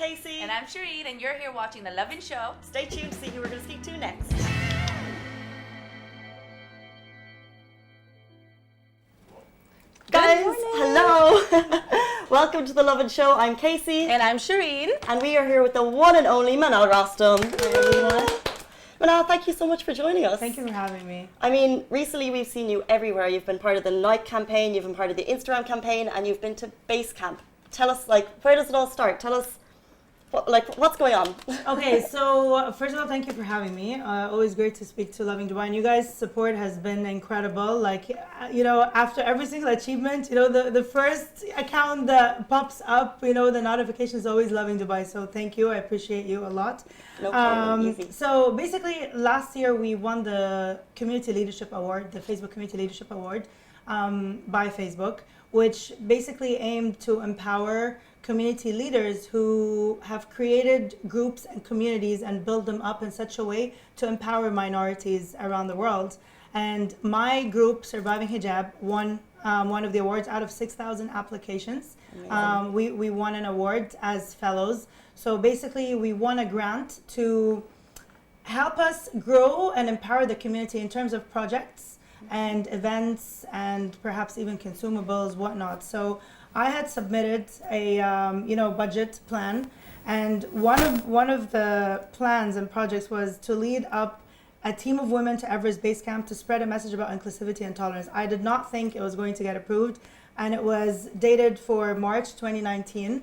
Casey. And I'm Shireen, and you're here watching The LOVIN Show. Stay tuned to see who we're going to speak to next. Guys, hello. Welcome to The LOVIN Show. I'm Casey. And I'm Shireen. And we are here with the one and only Manal Rostom. Hi, everyone. Manal, thank you so much for joining us. Thank you for having me. I mean, recently we've seen you everywhere. You've been part of the Nike campaign, you've been part of the Instagram campaign, and you've been to base camp. Tell us, where does it all start? Tell us, what's going on? Okay, so first of all, thank you for having me. Always great to speak to Loving Dubai. And you guys' support has been incredible. After every single achievement, the first account that pops up, the notification is always Loving Dubai. So thank you. I appreciate you a lot. No problem. Easy. So basically, last year we won the Community Leadership Award, the Facebook Community Leadership Award by Facebook, which basically aimed to empower community leaders who have created groups and communities and build them up in such a way to empower minorities around the world. And my group, Surviving Hijab, won one of the awards out of 6,000 applications. We won an award as fellows. So basically, we won a grant to help us grow and empower the community in terms of projects and events and perhaps even consumables, whatnot. So I had submitted a budget plan, and one of the plans and projects was to lead up a team of women to Everest Base Camp to spread a message about inclusivity and tolerance. I did not think it was going to get approved, and it was dated for March 2019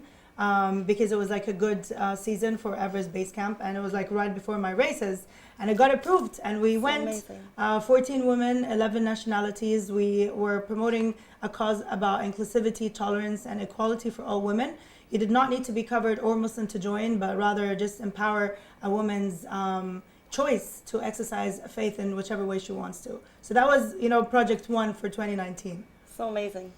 because it was like a good season for Everest Base Camp, and it was like right before my races. And it got approved, and we went, 14 women, 11 nationalities. We were promoting a cause about inclusivity, tolerance, and equality for all women. You did not need to be covered or Muslim to join, but rather just empower a woman's choice to exercise faith in whichever way she wants to. So that was, project one for 2019. So amazing.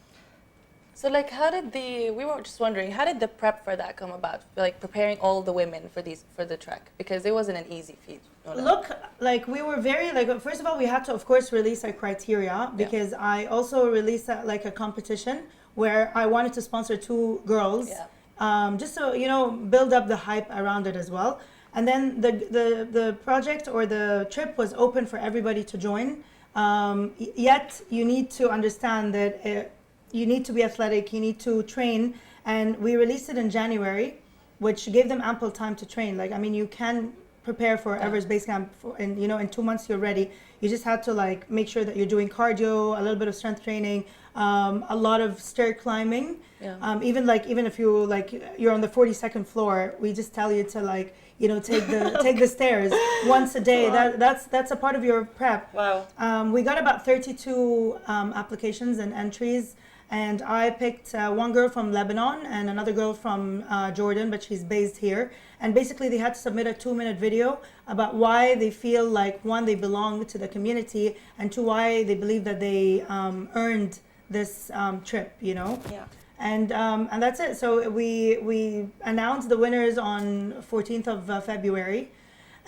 So we were just wondering, how did the prep for that come about? Preparing all the women for the trek, because it wasn't an easy feat. Look, we were very, first of all, we had to, of course, release our criteria, because I also released a competition where I wanted to sponsor 2 girls, just so, build up the hype around it as well. And then the project or the trip was open for everybody to join. Yet you need to understand that you need to be athletic, you need to train. And we released it in January, which gave them ample time to train. You can prepare for Everest Base Camp in 2 months you're ready. You just have to make sure that you're doing cardio, a little bit of strength training, a lot of stair climbing. Even if you're on the 42nd floor, we just tell you to take the stairs once a day. That's a part of your prep. Wow. We got about 32 applications and entries. And I picked one girl from Lebanon and another girl from Jordan, but she's based here. And basically they had to submit a 2-minute video about why they feel like, one, they belong to the community, and 2, why they believe that they earned this trip, Yeah. And that's it. So we announced the winners on 14th of February.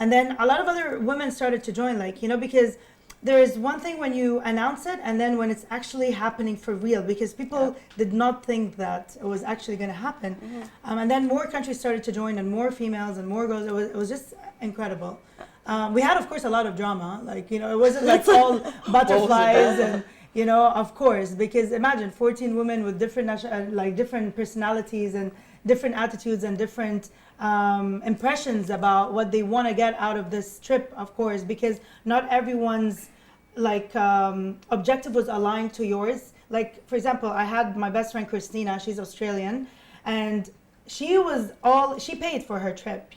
And then a lot of other women started to join, because there is one thing when you announce it and then when it's actually happening for real, because people did not think that it was actually going to happen. And then more countries started to join, and more females and more girls. It was just incredible. We had, of course, a lot of drama. It wasn't all butterflies and, of course, because imagine 14 women with different different personalities and different attitudes and different impressions about what they want to get out of this trip, of course, because not everyone's objective was aligned to yours. For example, I had my best friend Christina, she's Australian, and she paid for her trip,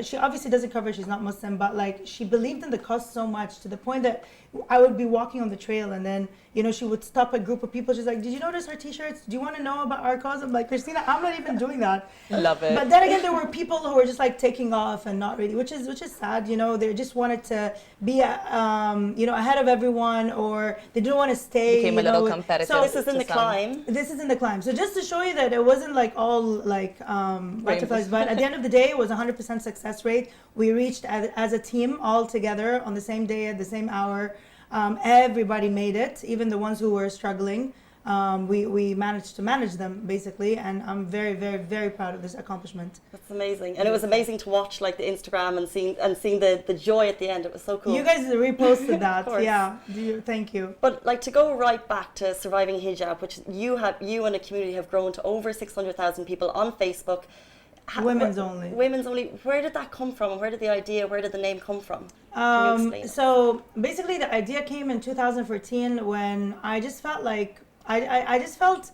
She obviously doesn't cover, she's not Muslim, but she believed in the cause so much, to the point that I would be walking on the trail, and then, she would stop a group of people. She's like, did you notice our t-shirts? Do you want to know about our cause? I'm like, Christina, I'm not even doing that. Love it. But then again, there were people who were just taking off and not really, which is sad, They just wanted to be, ahead of everyone, or they didn't want to stay. Became a little competitive. So this is in the climb. This is in the climb. So just to show you that it wasn't all butterflies, but at the end of the day, it was 100% success rate. We reached as a team all together on the same day at the same hour. Everybody made it, even the ones who were struggling. we managed to manage them basically, and I'm very, very, very proud of this accomplishment. That's amazing, and it was amazing to watch like the Instagram and seeing the joy at the end. It was so cool. You guys reposted that, course. yeah. Thank you. But like to go right back to surviving hijab, which you and a community have grown to over 600,000 people on Facebook. Women's only. Women's only. Where did that come from? Where did the idea? Where did the name come from? Can you explain? So basically, the idea came in 2014 when I just felt like I just felt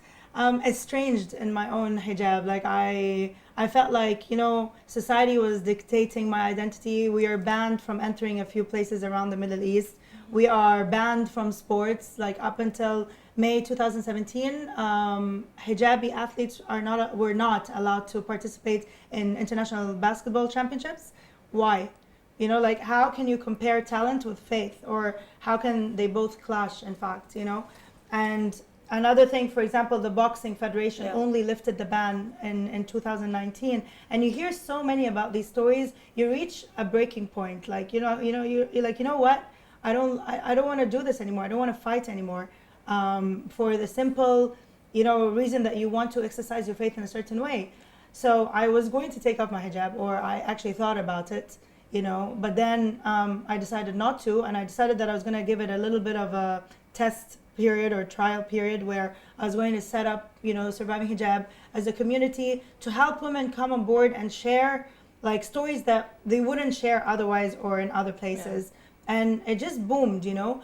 estranged in my own hijab. Like I felt like, you know, society was dictating my identity. We are banned from entering a few places around the Middle East. We are banned from sports. Like up until May 2017, hijabi athletes were not allowed to participate in international basketball championships. Why? You know, like how can you compare talent with faith, or how can they both clash, in fact, you know? And another thing, for example, the Boxing Federation only lifted the ban in 2019, and you hear so many about these stories. You reach a breaking point, like you're like, you know what? I don't want to do this anymore. I don't want to fight anymore. For the simple, you know, reason that you want to exercise your faith in a certain way. So I was going to take off my hijab, or I actually thought about it, you know, but then I decided not to, and I decided that I was going to give it a little bit of a test period or trial period where I was going to set up, you know, Surviving Hijab as a community to help women come on board and share like stories that they wouldn't share otherwise or in other places. Yeah. And it just boomed, you know.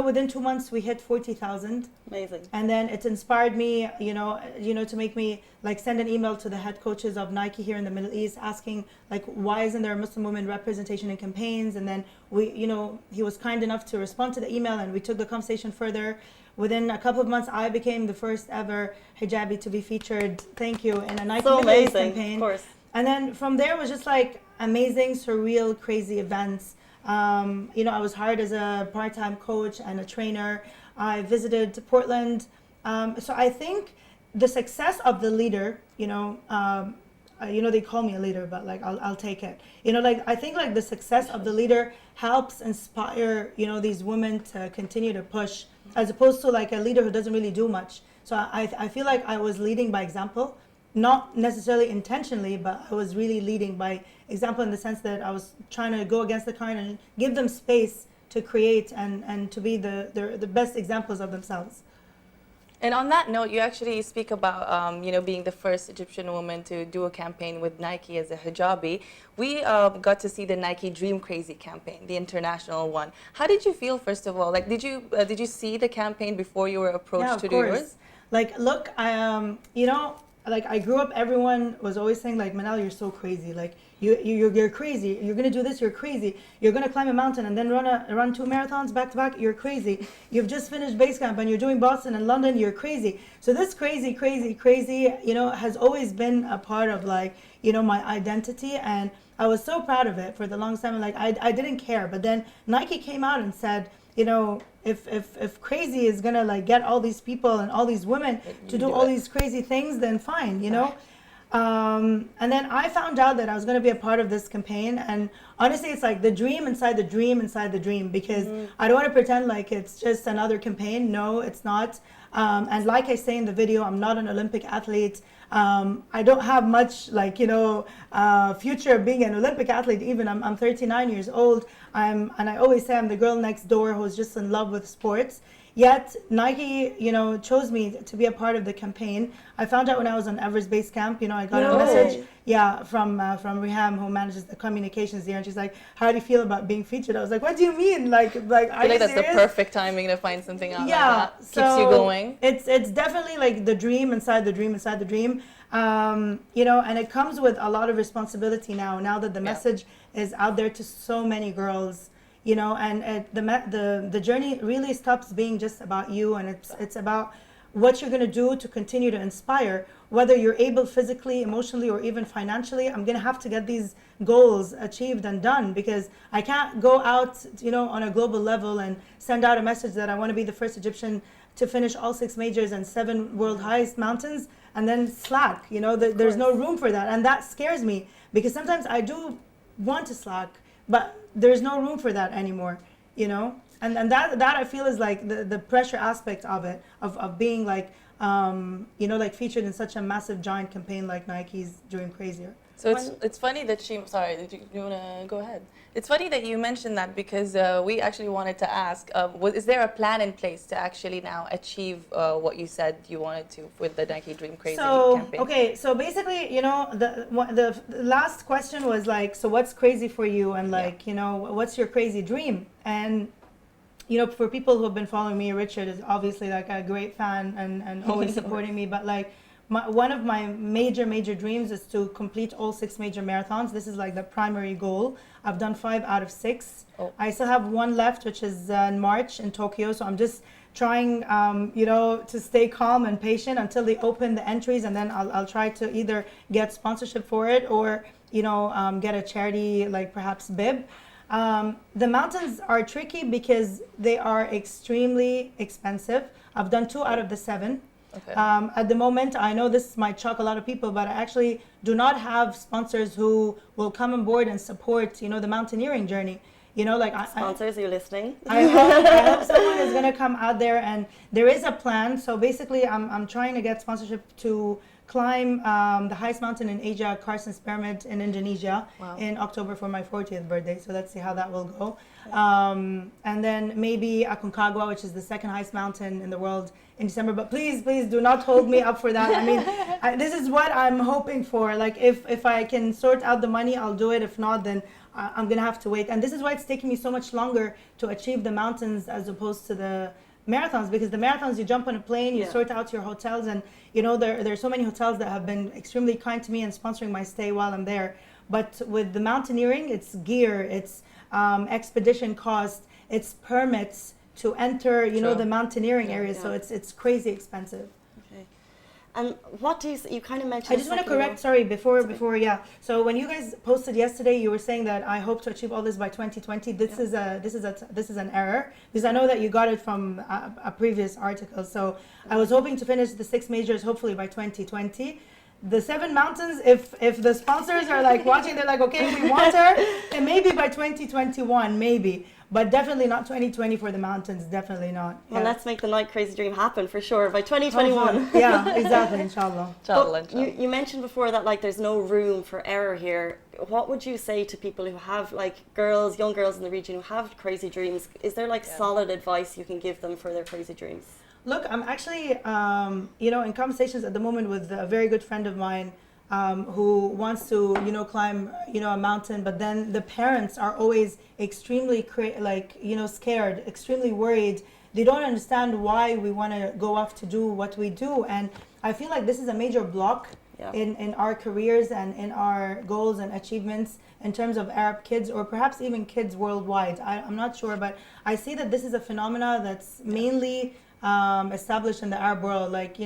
Within 2 months we hit 40,000. Amazing. And then it inspired me, you know, to make me like send an email to the head coaches of Nike here in the Middle East asking like, why isn't there a Muslim woman representation in campaigns? And then he was kind enough to respond to the email, and we took the conversation further. Within a couple of months, I became the first ever hijabi to be featured, thank you, in a Nike Middle East campaign. Of course. And then from there was just like amazing, surreal, crazy events. I was hired as a part-time coach and a trainer. I visited Portland. So I think the success of the leader, they call me a leader, but like I'll take it. I think like the success of the leader helps inspire, these women to continue to push, as opposed to like a leader who doesn't really do much. So I feel like I was leading by example. Not necessarily intentionally, but I was really leading by example in the sense that I was trying to go against the current and give them space to create and to be the best examples of themselves. And on that note, you actually speak about, being the first Egyptian woman to do a campaign with Nike as a hijabi. We got to see the Nike Dream Crazy campaign, the international one. How did you feel, first of all? Like, did you see the campaign before you were approached to do yours? Like, look, like I grew up, everyone was always saying like, Manal, you're so crazy. Like you're crazy. You're gonna do this. You're crazy. You're gonna climb a mountain and then run 2 marathons back to back. You're crazy. You've just finished base camp and you're doing Boston and London. You're crazy. So this crazy, has always been a part of like, my identity, and I was so proud of it for the longest time. Like I didn't care, but then Nike came out and said, if crazy is gonna like get all these people and all these women to do all these crazy things, then fine, and then I found out that I was gonna be a part of this campaign, and honestly, it's like the dream inside the dream inside the dream, because I don't want to pretend like it's just another campaign. No, it's not. And like I say in the video, I'm not an Olympic athlete. I don't have much future being an Olympic athlete. Even I'm 39 years old. And I always say I'm the girl next door who's just in love with sports. Yet Nike, chose me to be a part of the campaign. I found out when I was on Everest Base Camp. I got a message, from Riham, who manages the communications there, and she's like, "How do you feel about being featured?" I was like, "What do you mean? Like, I think that's the perfect timing to find something out. Yeah, like that. Keeps you going. It's definitely like the dream inside the dream inside the dream. And it comes with a lot of responsibility now that the message is out there to so many girls. And the journey really stops being just about you, and it's about what you're going to do to continue to inspire, whether you're able physically, emotionally, or even financially. I'm going to have to get these goals achieved and done, because I can't go out, on a global level and send out a message that I want to be the first Egyptian to finish all 6 majors and 7 world highest mountains and then slack. There's no room for that. And that scares me, because sometimes I do want to slack, but there's no room for that anymore, And that I feel is like the pressure aspect of it, of being like, like featured in such a massive giant campaign like Nike's doing Crazier. So it's funny that sorry, you want to go ahead? It's funny that you mentioned that because we actually wanted to ask, is there a plan in place to actually now achieve what you said you wanted to with the Nike Dream Crazy campaign? Okay, so basically, the last question was like, so what's crazy for you? And like, what's your crazy dream? And for people who have been following me, Richard is obviously like a great fan and always supporting me. But like, one of my major dreams is to complete all 6 major marathons. This is like the primary goal. I've done 5 out of 6. Oh. I still have 1 left, which is in March in Tokyo. So I'm just trying, to stay calm and patient until they open the entries, and then I'll try to either get sponsorship for it or, get a charity like perhaps bib. The mountains are tricky because they are extremely expensive. I've done 2 out of the 7. Okay. At the moment, I know this might shock a lot of people, but I actually do not have sponsors who will come on board and support, the mountaineering journey. Sponsors, are you listening? I hope someone is going to come out there, and there is a plan. So basically, I'm trying to get sponsorship to climb the highest mountain in Asia, Karstens Pyramid in Indonesia, in October for my 40th birthday. So let's see how that will go. And then maybe Aconcagua, which is the 2nd highest mountain in the world, in December. But please do not hold me up for that. I mean, this is what I'm hoping for. Like if I can sort out the money, I'll do it. If not, then I'm gonna have to wait. And this is why it's taking me so much longer to achieve the mountains as opposed to the marathons, because the marathons, you jump on a plane, you sort out your hotels, and there's so many hotels that have been extremely kind to me and sponsoring my stay while I'm there. But with the mountaineering, it's gear, it's expedition cost, it's permits to enter, the mountaineering area. So it's crazy expensive. Okay. And what do you kind of mentioned? I just want to correct, before, yeah. So when you guys posted yesterday, you were saying that I hope to achieve all this by 2020. This is an error, because I know that you got it from a previous article. So I was hoping to finish the 6 majors hopefully by 2020. The 7 mountains, if the sponsors are like watching, they're like, okay, we want her, and maybe by 2021, maybe. But definitely not 2020 for the mountains, definitely not. Well, let's make the Nike Crazy Dream happen for sure by 2021. Yeah, exactly, inshallah. You mentioned before that like there's no room for error here. What would you say to people who have like young girls in the region who have crazy dreams? Is there like solid advice you can give them for their crazy dreams? Look, I'm actually, in conversations at the moment with a very good friend of mine who wants to, climb, a mountain, but then the parents are always extremely, scared, extremely worried. They don't understand why we want to go off to do what we do. And I feel like this is a major block in our careers and in our goals and achievements in terms of Arab kids, or perhaps even kids worldwide. I'm not sure, but I see that this is a phenomena that's mainly established in the Arab world. Like,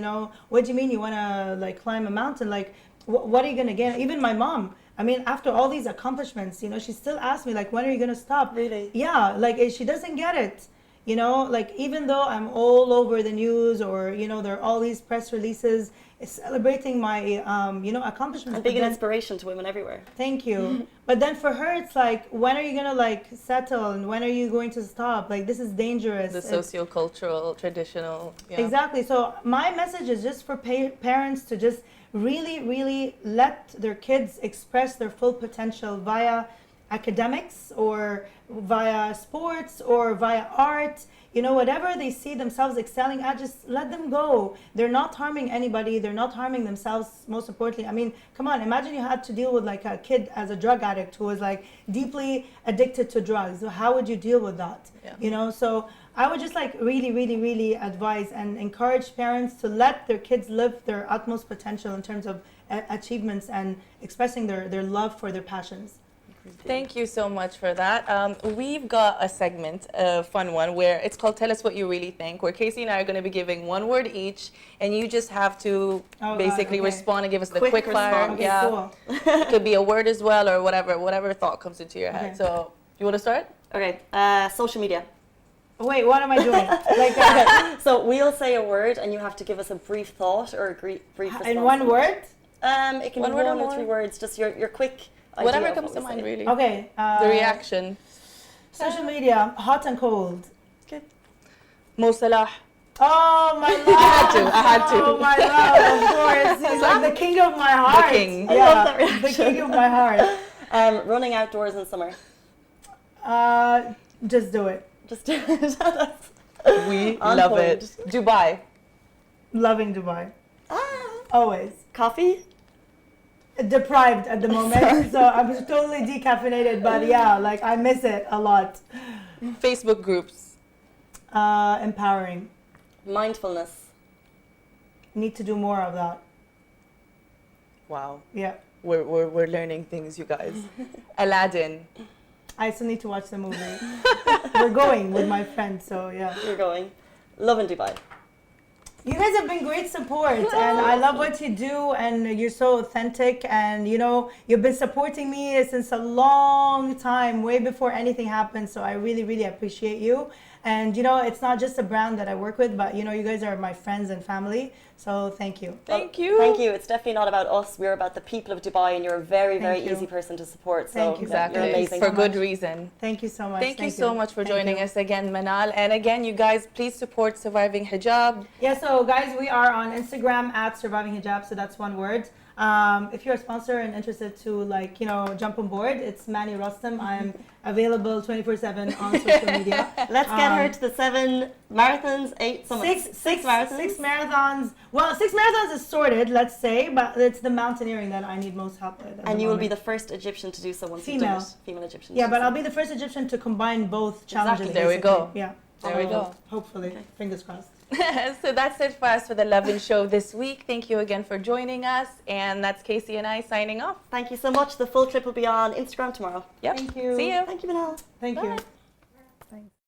what do you mean you want to like climb a mountain? Like, what are you going to get? Even my mom, I mean, after all these accomplishments, she still asks me, like, when are you going to stop? Really? Yeah, like, she doesn't get it. Like, even though I'm all over the news, or, there are all these press releases celebrating my, accomplishments. And being an inspiration to women everywhere. Thank you. But then for her, it's like, when are you going to, like, settle? And when are you going to stop? Like, this is dangerous. The socio-cultural, traditional. Yeah. Exactly. So my message is just for parents to just really let their kids express their full potential via academics or via sports or via art, whatever they see themselves excelling at, just let them go. They're not harming anybody. They're not harming themselves, most importantly. I mean, come on, imagine you had to deal with like a kid as a drug addict who was like deeply addicted to drugs. How would you deal with that? Yeah. So I would just like really advise and encourage parents to let their kids live their utmost potential in terms of achievements and expressing their love for their passions. Thank you so much for that. We've got a segment, a fun one, where it's called Tell Us What You Really Think, where Casey and I are going to be giving one word each, and you just have to respond and give us the quick fire. Okay, cool. It could be a word as well, or whatever thought comes into your head. So, you want to start? Okay, social media. Wait, what am I doing? Like So we'll say a word, and you have to give us a brief thought or a brief response. In one word? It can One be word one or or 3 more? words, just your quick idea Whatever of comes what to we mind, say. really. Okay. The reaction. Social media, hot and cold. Mo Salah. Oh, my love. I had to. Oh, my love, of course. He's like the king of my heart. The king. I Yeah, love that reaction. the king of my heart. Running outdoors in summer. Just do it. Just do it. We On love point. it. Dubai. Loving Dubai. Always. Coffee? Deprived at the moment, so I'm totally decaffeinated, but yeah, like I miss it a lot. Facebook groups. Empowering. Mindfulness. Need to do more of that. Wow. Yeah. We're learning things, you guys. Aladdin. I still need to watch the movie. We're going with my friend, so yeah. You're going. Love in Dubai. You guys have been great support, and I love what you do, and you're so authentic, and you know, you've been supporting me since a long time, way before anything happened, so I really, really appreciate you. And you know, it's not just a brand that I work with, but you know, you guys are my friends and family, so thank you. Thank you. Thank you. It's definitely not about us. We're about the people of Dubai, and you're a very, very Thank you. easy person to support. So Thank you. Exactly. You're amazing. For good reason. Thank you so much. Thank you so much for Thank joining you. us again, Manal. And again, you guys, please support Surviving Hijab. Yeah, so guys, we are on Instagram at Surviving Hijab, so that's one word. If you're a sponsor and interested to like, you know, jump on board, it's Manny Rostom. I'm available 24/7 on social media. Let's get her to the 7 marathons, 8 summits. Six marathons. 6 marathons. Well, 6 marathons is sorted, let's say, but it's the mountaineering that I need most help with. And you will be the first Egyptian to do so once you've done Female. it. Female Egyptian. Yeah, but I'll be the first Egyptian to combine both challenges. Exactly. There we basically. go. Yeah. There we go. Hopefully. Fingers crossed. So that's it for us for the LOVIN Show this week. Thank you again for joining us. And that's Casey and I signing off. Thank you so much. The full clip will be on Instagram tomorrow. Yep. Thank you. See you. Thank you, Manal. Thank Bye. you. Thanks.